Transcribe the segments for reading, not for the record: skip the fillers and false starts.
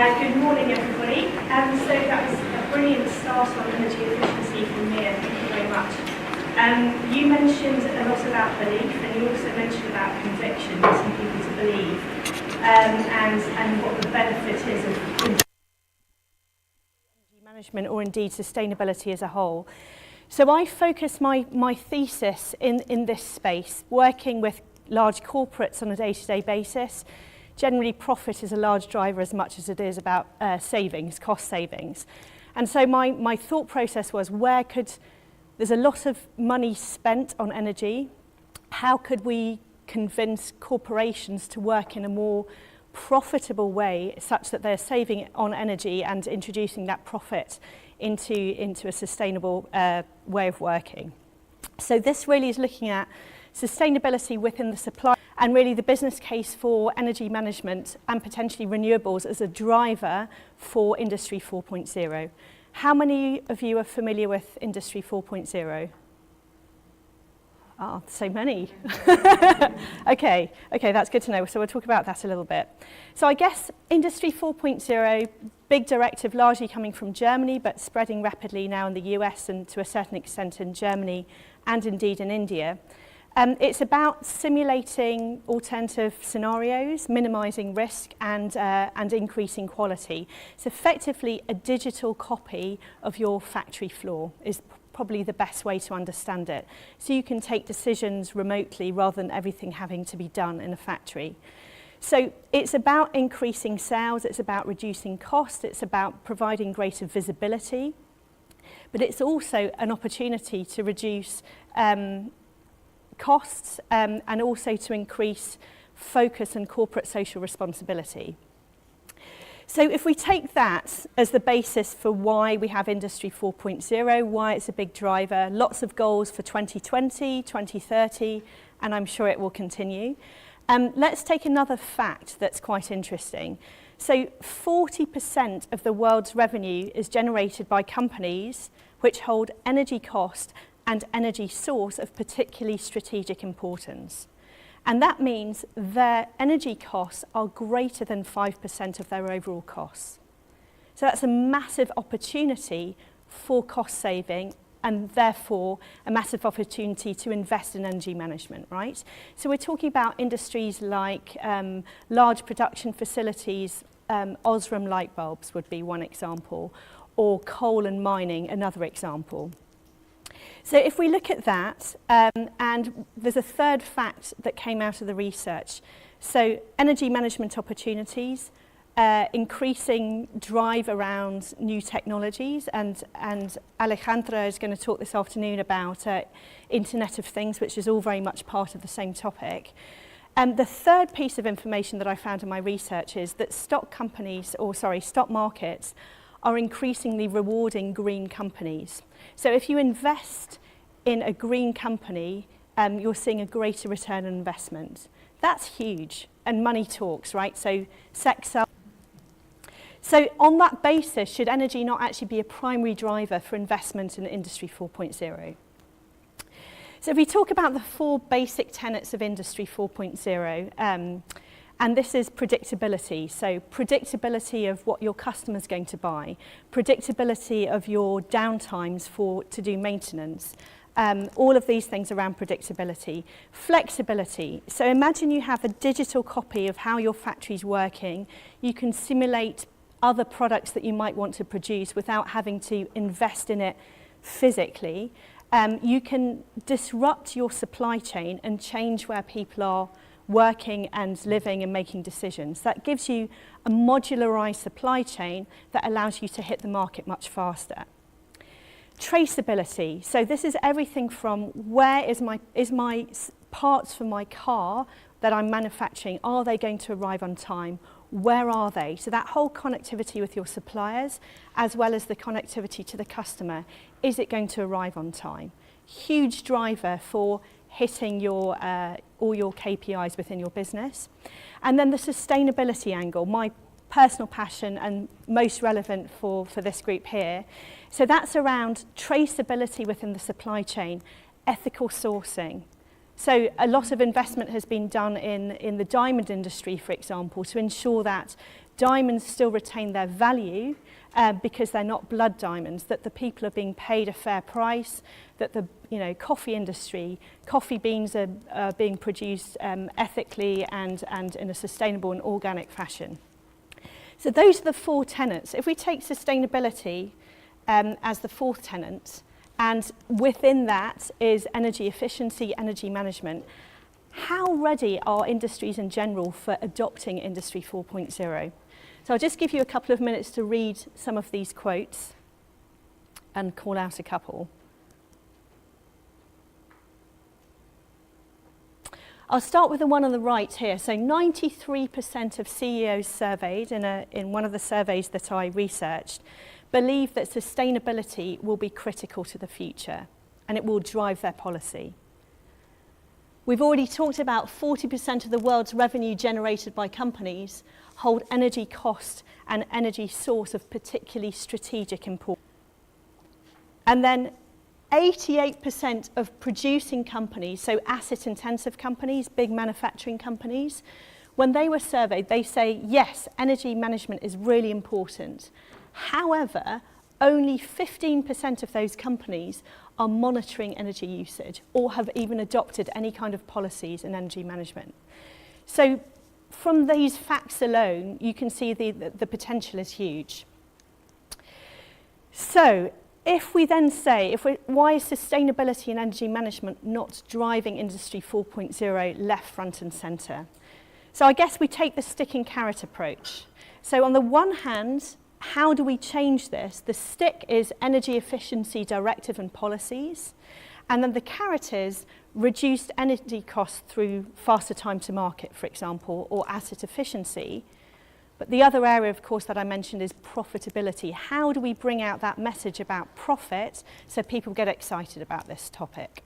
Good morning, everybody. So that was a brilliant start on energy efficiency from Mia. Thank you very much. You mentioned a lot about belief, and you also mentioned about conviction, getting people to believe, and what the benefit is of energy management, or indeed sustainability as a whole. So I focus my thesis in this space, working with large corporates on a day-to-day basis. Generally, profit is a large driver as much as it is about savings, cost savings. And so my thought process was, there's a lot of money spent on energy. How could we convince corporations to work in a more profitable way such that they're saving on energy and introducing that profit into a sustainable way of working? So this really is looking at sustainability within the supply and really the business case for energy management and potentially renewables as a driver for Industry 4.0. How many of you are familiar with Industry 4.0? Ah, so many. Okay, that's good to know. So we'll talk about that a little bit. So I guess Industry 4.0, big directive largely coming from Germany, but spreading rapidly now in the US and to a certain extent in Germany and indeed in India. It's about simulating alternative scenarios, minimising risk and increasing quality. It's effectively a digital copy of your factory floor is probably the best way to understand it. So you can take decisions remotely rather than everything having to be done in a factory. So it's about increasing sales, it's about reducing cost, it's about providing greater visibility, but it's also an opportunity to reduce costs and also to increase focus and corporate social responsibility. So if we take that as the basis for why we have Industry 4.0, why it's a big driver, lots of goals for 2020, 2030, and I'm sure it will continue. Let's take another fact that's quite interesting. So 40% of the world's revenue is generated by companies which hold energy cost and energy source of particularly strategic importance. And that means their energy costs are greater than 5% of their overall costs. So that's a massive opportunity for cost saving and therefore a massive opportunity to invest in energy management, right? So we're talking about industries like large production facilities, Osram light bulbs would be one example, or coal and mining, another example. So if we look at that, and there's a third fact that came out of the research. So energy management opportunities, increasing drive around new technologies, and Alejandra is going to talk this afternoon about Internet of Things, which is all very much part of the same topic. The third piece of information that I found in my research is that stock markets are increasingly rewarding green companies. So if you invest in a green company, you're seeing a greater return on investment. That's huge, and money talks, right? So So on that basis, should energy not actually be a primary driver for investment in Industry 4.0? So if we talk about the four basic tenets of Industry 4.0, and this is predictability. So predictability of what your customer's going to buy, predictability of your downtimes to do maintenance, all of these things around predictability. Flexibility. So imagine you have a digital copy of how your factory's working. You can simulate other products that you might want to produce without having to invest in it physically. You can disrupt your supply chain and change where people are working and living and making decisions. That gives you a modularized supply chain that allows you to hit the market much faster. Traceability. So this is everything from where is my parts for my car that I'm manufacturing, are they going to arrive on time? Where are they? So that whole connectivity with your suppliers, as well as the connectivity to the customer, is it going to arrive on time? Huge driver for hitting your all your KPIs within your business. And then the sustainability angle, my personal passion and most relevant for this group here. So that's around traceability within the supply chain, ethical sourcing. So a lot of investment has been done in the diamond industry, for example, to ensure that diamonds still retain their value because they're not blood diamonds, that the people are being paid a fair price, that the coffee industry, coffee beans are being produced ethically and in a sustainable and organic fashion. So those are the 4 tenets. If we take sustainability as the 4th tenet, and within that is energy efficiency, energy management, how ready are industries in general for adopting Industry 4.0? So I'll just give you a couple of minutes to read some of these quotes and call out a couple. I'll start with the one on the right here. So 93% of CEOs surveyed in one of the surveys that I researched believe that sustainability will be critical to the future and it will drive their policy. We've already talked about 40% of the world's revenue generated by companies hold energy cost and energy source of particularly strategic importance. And then 88% of producing companies, so asset-intensive companies, big manufacturing companies, when they were surveyed, they say, yes, energy management is really important. However, only 15% of those companies are monitoring energy usage or have even adopted any kind of policies in energy management. So from these facts alone, you can see the potential is huge. So if we then say, why is sustainability and energy management not driving Industry 4.0 left, front and centre? So I guess we take the stick and carrot approach. So on the one hand, how do we change this? The stick is energy efficiency directive and policies, and then the carrot is reduced energy costs through faster time to market, for example, or asset efficiency. But the other area, of course, that I mentioned is profitability. How do we bring out that message about profit so people get excited about this topic?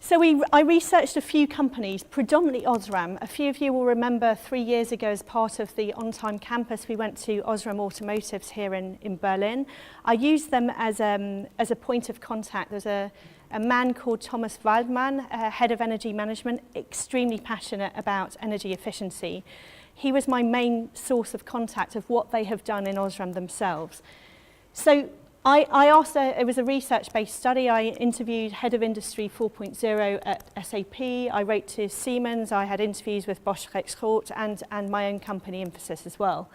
So I researched a few companies, predominantly Osram. A few of you will remember 3 years ago as part of the On-Time campus, we went to Osram Automotives here in Berlin. I used them as a point of contact. There's a man called Thomas Waldmann, head of energy management, extremely passionate about energy efficiency. He was my main source of contact of what they have done in Osram themselves. So I asked, it was a research-based study. I interviewed head of Industry 4.0 at SAP. I wrote to Siemens. I had interviews with Bosch Rexroth and my own company, Emphasis, as well.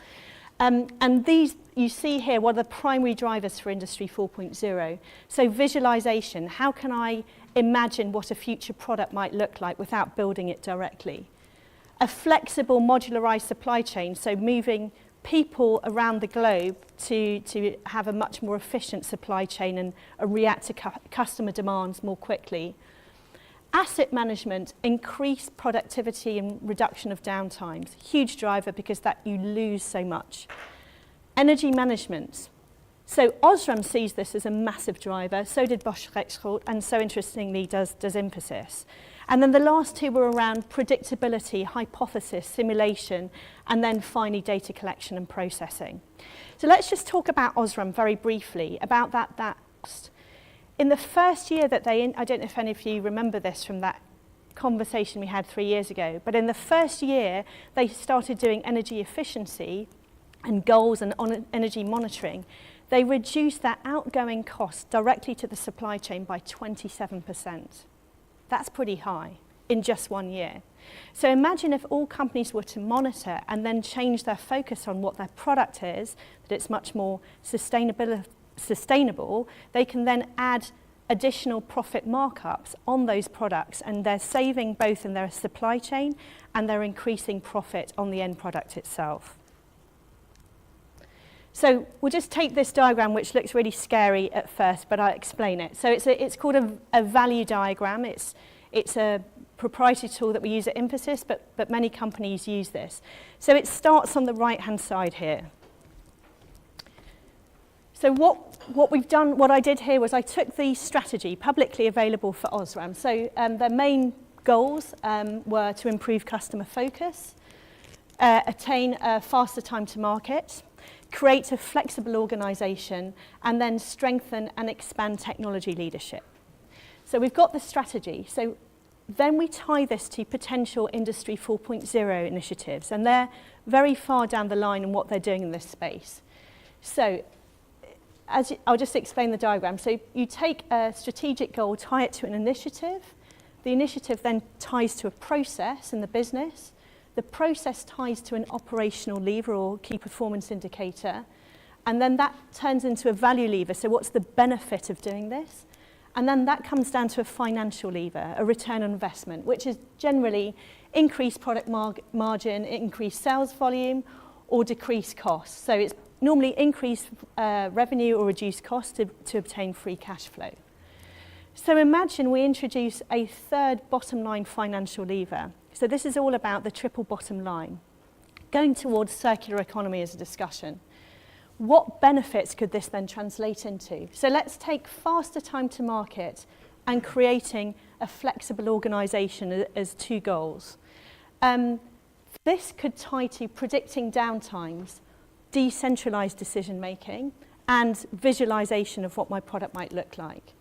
And these, you see here, what are the primary drivers for Industry 4.0. So visualization, how can I imagine what a future product might look like without building it directly? A flexible modularized supply chain, so moving people around the globe to have a much more efficient supply chain and react to customer demands more quickly. Asset management, increased productivity and reduction of downtimes. Huge driver because that you lose so much. Energy management. So Osram sees this as a massive driver, so did Bosch Rexroth, and so interestingly does Emphasis. And then the last two were around predictability, hypothesis, simulation, and then finally data collection and processing. So let's just talk about Osram very briefly, about that cost. In the first year that I don't know if any of you remember this from that conversation we had 3 years ago, but in the first year they started doing energy efficiency and goals and energy monitoring. They reduced their outgoing costs directly to the supply chain by 27%. That's pretty high in just 1 year. So imagine if all companies were to monitor and then change their focus on what their product is, that it's much more sustainable, they can then add additional profit markups on those products, and they're saving both in their supply chain and they're increasing profit on the end product itself. So we'll just take this diagram, which looks really scary at first, but I'll explain it. So it's called a value diagram. It's a proprietary tool that we use at Emphasis, but many companies use this. So it starts on the right-hand side here. So what I did here was I took the strategy publicly available for Osram. So their main goals were to improve customer focus, attain a faster time to market, create a flexible organisation, and then strengthen and expand technology leadership. So we've got the strategy. So then we tie this to potential Industry 4.0 initiatives, and they're very far down the line in what they're doing in this space. So I'll just explain the diagram. So you take a strategic goal, tie it to an initiative. The initiative then ties to a process in the business. The process ties to an operational lever or key performance indicator. And then that turns into a value lever. So what's the benefit of doing this? And then that comes down to a financial lever, a return on investment, which is generally increased product margin, increased sales volume, or decreased costs. So it's normally increased revenue or reduced costs to obtain free cash flow. So imagine we introduce a third bottom line financial lever. So this is all about the triple bottom line, going towards circular economy as a discussion. What benefits could this then translate into? So let's take faster time to market and creating a flexible organisation as two goals. This could tie to predicting downtimes, decentralised decision making, and visualisation of what my product might look like.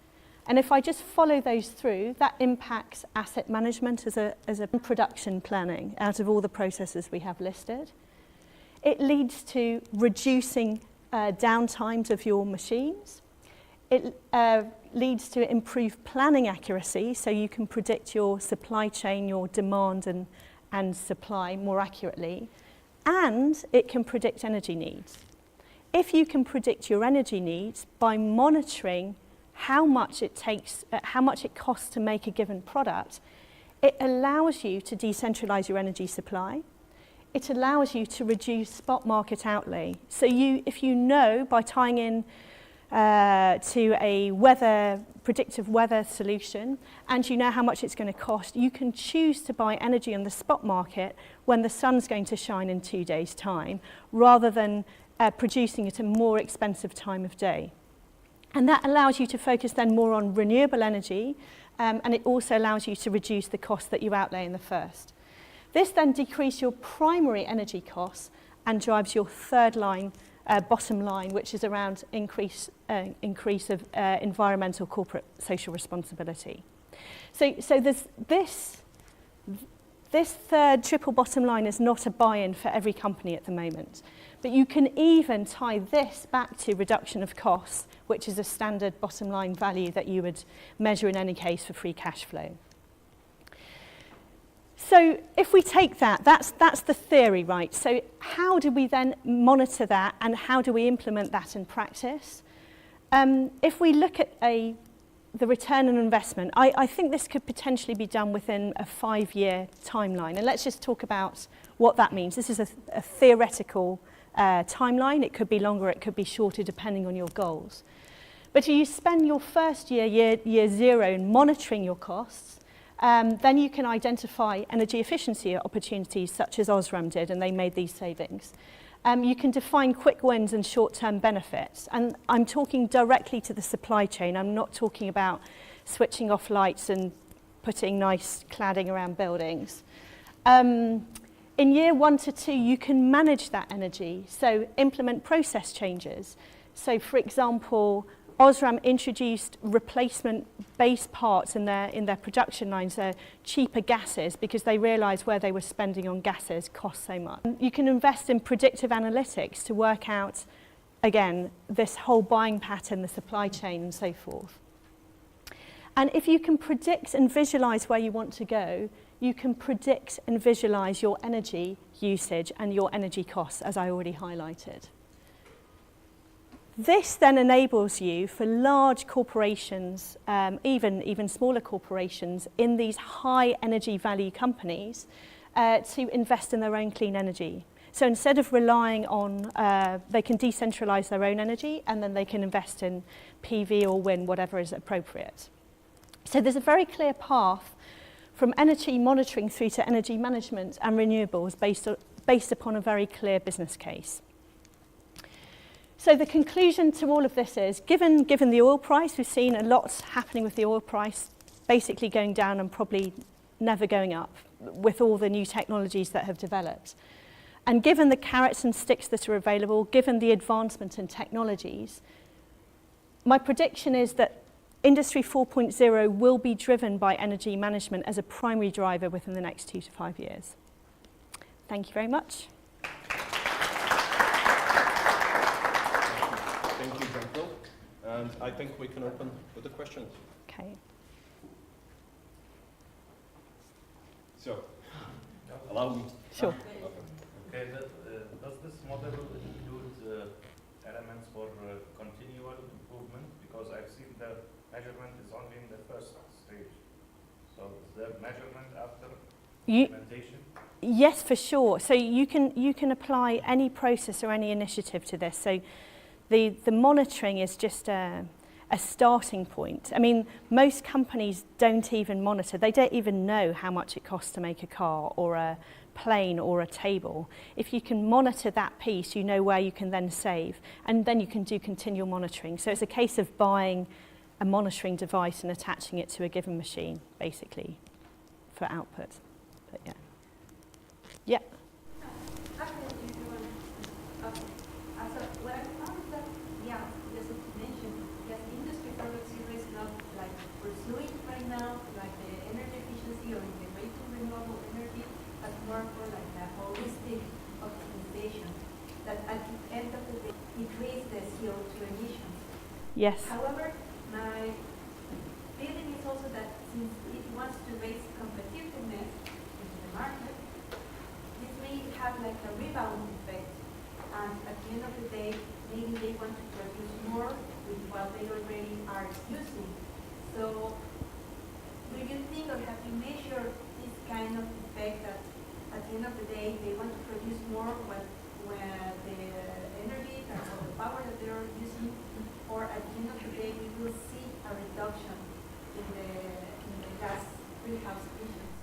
And if I just follow those through, that impacts asset management as a production planning out of all the processes we have listed. It leads to reducing downtimes of your machines. It leads to improved planning accuracy, so you can predict your supply chain, your demand and supply more accurately. And it can predict energy needs. If you can predict your energy needs by monitoring how much it costs to make a given product, it allows you to decentralize your energy supply. It allows you to reduce spot market outlay. So if you know by tying in to a predictive weather solution, and you know how much it's going to cost, you can choose to buy energy on the spot market when the sun's going to shine in 2 days' time, rather than producing at a more expensive time of day. And that allows you to focus then more on renewable energy, and it also allows you to reduce the cost that you outlay in the first. This then decreases your primary energy costs and drives your third line, bottom line, which is around increase of environmental corporate social responsibility. So there's this third triple bottom line is not a buy-in for every company at the moment. But you can even tie this back to reduction of costs, which is a standard bottom line value that you would measure in any case for free cash flow. So if we take that's the theory, right? So how do we then monitor that, and how do we implement that in practice? If we look at the return on investment, I think this could potentially be done within a 5-year timeline. And let's just talk about what that means. This is a theoretical timeline. It could be longer, it could be shorter, depending on your goals. But if you spend your first year 0 in monitoring your costs, then you can identify energy efficiency opportunities such as Osram did, and they made these savings. You can define quick wins and short-term benefits. And I'm talking directly to the supply chain. I'm not talking about switching off lights and putting nice cladding around buildings. In year 1 to 2, you can manage that energy. So implement process changes. So for example, Osram introduced replacement base parts in their production lines, cheaper gases, because they realised where they were spending on gases cost so much. You can invest in predictive analytics to work out, again, this whole buying pattern, the supply chain and so forth. And if you can predict and visualise where you want to go, you can predict and visualise your energy usage and your energy costs, as I already highlighted. This then enables you for large corporations, even smaller corporations in these high energy value companies to invest in their own clean energy. So instead of relying on, they can decentralise their own energy, and then they can invest in PV or wind, whatever is appropriate. So there's a very clear path from energy monitoring through to energy management and renewables based upon a very clear business case. So the conclusion to all of this is, given the oil price, we've seen a lot happening with the oil price, basically going down and probably never going up with all the new technologies that have developed. And given the carrots and sticks that are available, given the advancement in technologies, my prediction is that Industry 4.0 will be driven by energy management as a primary driver within the next 2 to 5 years. Thank you very much. Thank you, Jonquil. And I think we can open with the questions. Okay. So, allow me. Sure. Okay, does this model include elements for continual improvement? Because I've seen the measurement is only in the first stage. So is there measurement after implementation? Yes, for sure. So you can apply any process or any initiative to this. So the monitoring is just a starting point. I mean, most companies don't even monitor. They don't even know how much it costs to make a car or a plane or a table. If you can monitor that piece, you know where you can then save, and then you can do continual monitoring. So it's a case of buying a monitoring device and attaching it to a given machine, basically, for output. But yeah. Yeah. More for like a holistic optimization that at the end of the day decrease the CO2 emissions. Yes. However, my feeling is also that since it wants to raise competitiveness in the market, this may have like a rebound effect, and at the end of the day, maybe they want to produce more with what they already are using. So, do you think or have you measured this kind of effect that at the end of the day, they want to produce more when the energy or the power that they are using, or at the end of the day, we will see a reduction in the gas greenhouse emissions?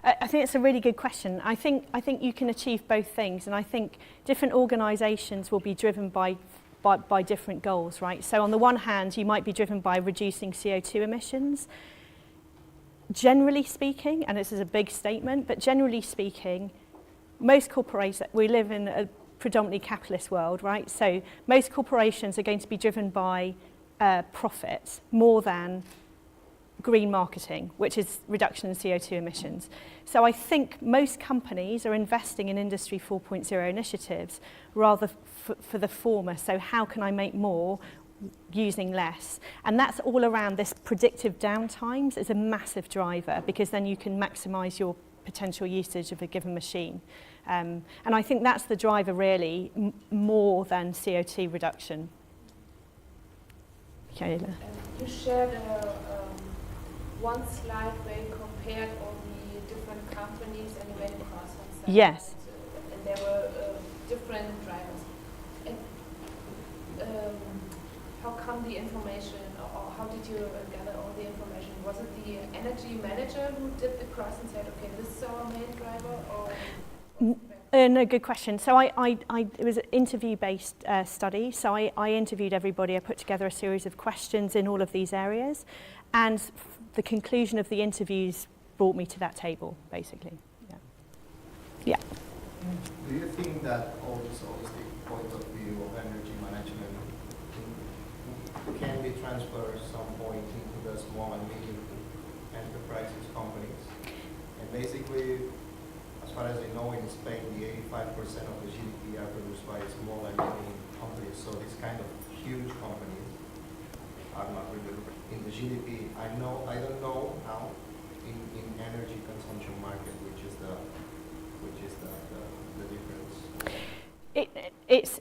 I think it's a really good question. I think you can achieve both things, and I think different organisations will be driven by different goals, right? So on the one hand, you might be driven by reducing CO2 emissions. Generally speaking, and this is a big statement, but generally speaking, most corporations, we live in a predominantly capitalist world, right? So most corporations are going to be driven by profit more than green marketing, which is reduction in CO2 emissions. So I think most companies are investing in Industry 4.0 initiatives rather for the former. So how can I make more using less? And that's all around this predictive downtimes is a massive driver, because then you can maximize your potential usage of a given machine. And I think that's the driver really, more than CO2 reduction. Kayla. You shared one slide where you compared all the different companies and you went across on some. Yes. And there were different drivers. And how come the information, or how did you gather all the information? Was it the energy manager who did the cross and said, okay, this is our main driver, or? No, good question. So it was an interview-based study. So I interviewed everybody. I put together a series of questions in all of these areas, and the conclusion of the interviews brought me to that table, basically. Yeah. Do you think that all this holistic point of view of energy management can be transferred at some point into the small and medium enterprises companies? And basically, as far as I know, in Spain, the 85% of the GDP are produced by small and medium companies. So these kind of huge companies are not really in the GDP. I don't know how in energy consumption market, which is the difference.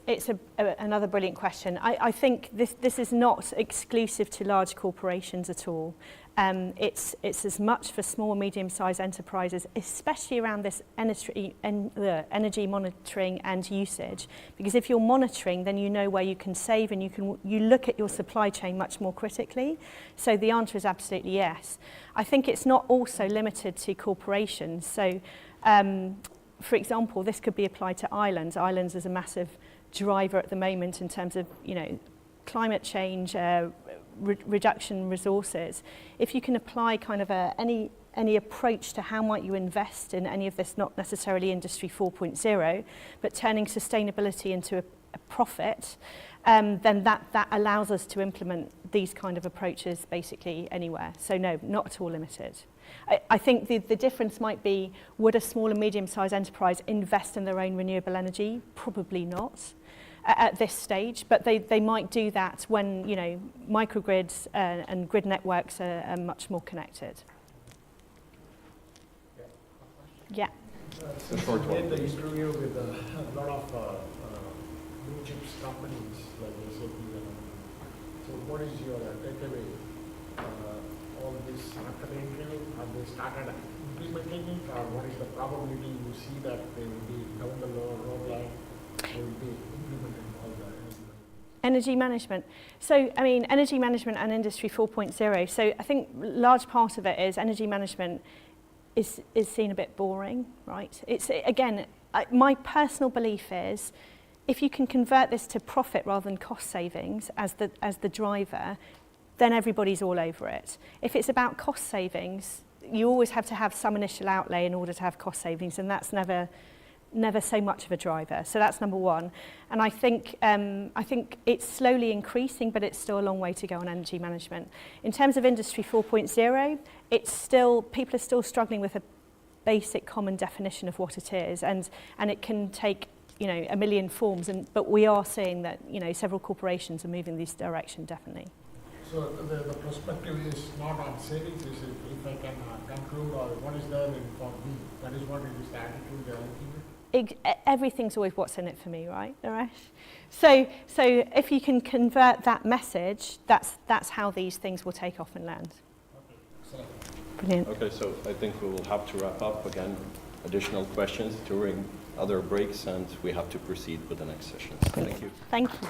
It's another brilliant question. I think this is not exclusive to large corporations at all. It's as much for small and medium-sized enterprises, especially around this energy monitoring and usage. Because if you're monitoring, then you know where you can save, and you look at your supply chain much more critically. So the answer is absolutely yes. I think it's not also limited to corporations. So, for example, this could be applied to islands. Islands is a massive driver at the moment in terms of, climate change, reduction resources. If you can apply kind of any any approach to how might you invest in any of this, not necessarily Industry 4.0, but turning sustainability into a profit, then that allows us to implement these kind of approaches basically anywhere. So no, not at all limited. I think the difference might be, would a small and medium-sized enterprise invest in their own renewable energy? Probably not at this stage, but they might do that when, you know, microgrids and grid networks are much more connected. Yeah. Since you did the interview with a lot of blue chips companies like SAP, so what is your takeaway? All this after the interview, have they started implementing it, or what is the probability you see that they will be down the road line, they will be implementing all the Energy management. So, I mean, energy management and Industry 4.0. So I think large part of it is energy management is seen a bit boring, right? It's, again, my personal belief is if you can convert this to profit rather than cost savings as the driver, then everybody's all over it. If it's about cost savings, you always have to have some initial outlay in order to have cost savings, and that's never so much of a driver. So that's number one. And I think it's slowly increasing, but it's still a long way to go on energy management. In terms of Industry 4.0, it's still, people are still struggling with a basic common definition of what it is, and it can take, you know, a million forms, but we are seeing that, you know, several corporations are moving this direction, definitely. So the perspective is not on savings, is if I can conclude, or what is there in for me? That is what it is, the attitude they are looking at. Everything's always what's in it for me, right, Naresh? So if you can convert that message, that's how these things will take off and land. Okay, excellent. Brilliant. Okay, so I think we will have to wrap up again. Additional questions during other breaks, and we have to proceed with the next sessions. Thank you. Thank you.